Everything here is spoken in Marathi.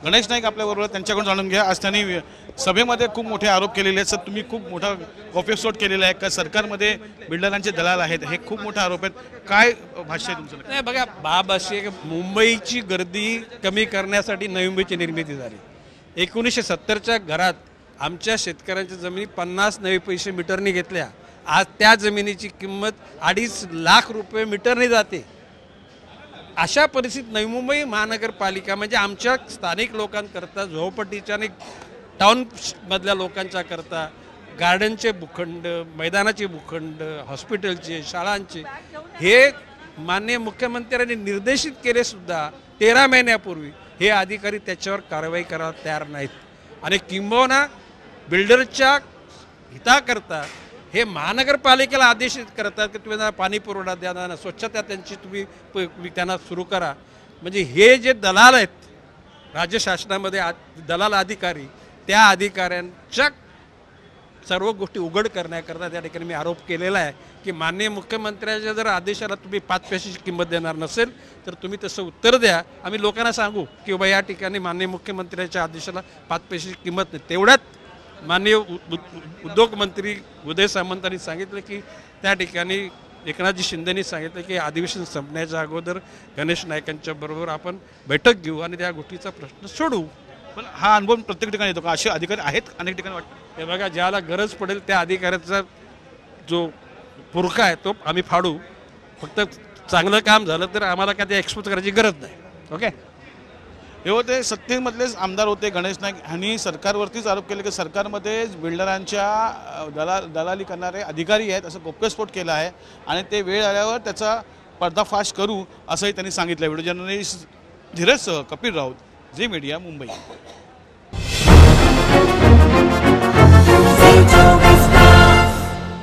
गणेश नाईक आपल्याबरोबर, त्यांच्याकडून जाणून घ्या। आज त्यांनी सभेमध्ये खूप मोठे आरोप केलेले आहेत। सर, तुम्ही खूप मोठा गौप्यस्फोट केलेला आहे का सरकारमध्ये बिल्डरांचे दलाल आहेत, हे खूप मोठा आरोप आहेत, काय भाष्य आहे तुमचं? नाही बघा, बाब अशी आहे की मुंबईची गर्दी कमी करण्यासाठी नवी मुंबईची निर्मिती झाली। 1970च्या घरात आमच्या शेतकऱ्यांच्या जमिनी 50 नवे पैसे मीटरने घेतल्या। आज त्या जमिनीची किंमत 2.5 लाख रुपये मीटरने जाते। अशा परिस्थितीत नवी मुंबई महानगरपालिका म्हणजे आमच्या स्थानिक लोकांकरता, झोपडपट्टीच्या आणि टाउनमधल्या लोकांच्या करता गार्डनचे भूखंड, मैदानाचे भूखंड, हॉस्पिटलचे, शाळांचे हे माननीय मुख्यमंत्र्यांनी निर्देशित केले सुद्धा 13 महिन्यापूर्वी हे अधिकारी त्याच्यावर कारवाई करायला तयार नाहीत। आणि किंबहुना बिल्डरच्या हिताकरता हे महानगरपालिकेला आदेशित करतात की तुम्ही पाणी पुरवठा द्या, स्वच्छता त्यांची तुम्ही त्यांना सुरू करा। म्हणजे हे जे दलाल आहेत राज्य शासनामध्ये दलाल अधिकारी, त्या अधिकाऱ्यांच्या सर्व गोष्टी उघड करण्याकरता त्या ठिकाणी मी आरोप केलेला आहे की माननीय मुख्यमंत्र्यांच्या जर आदेशाला तुम्ही 5 पैशाची किंमत देणार नसेल तर तुम्ही तसं उत्तर द्या। आम्ही लोकांना सांगू की बाबा या ठिकाणी माननीय मुख्यमंत्र्यांच्या आदेशाला 5 पैशाची किंमत नाही। तेवढ्यात माननीय उद्योग मंत्री उदय सामंतांनी सांगितलं की त्या ठिकाणी एकनाथजी शिंदेंनी सांगितलं की अधिवेशन संपण्याच्या अगोदर गणेश नाईकांच्या बरोबर आपण बैठक घेऊ आणि त्या गोष्टीचा प्रश्न सोडवू। पण हा अनुभव प्रत्येक ठिकाणी येतो का? असे अधिकारी आहेत अनेक ठिकाणी वाटतं? हे बघा, ज्याला गरज पडेल त्या अधिकाऱ्याचा जो पुरखा आहे तो आम्ही फाडू। फक्त चांगलं काम झालं तर आम्हाला काय ते एक्सपोज करायची गरज नाही। ओके, हे होते सत्तेमधलेच आमदार होते गणेश नाईक, यांनी सरकारवरतीच आरोप केले की सरकारमध्ये बिल्डरांच्या दलाली करणारे अधिकारी आहेत, असं गौप्यस्फोट केला आहे आणि ते वेळ आल्यावर त्याचा पर्दाफाश करू असंही त्यांनी सांगितलं। व्हिडिओ जर्नलिस्ट धीरजसह कपिल राऊत, झी मीडिया, मुंबई।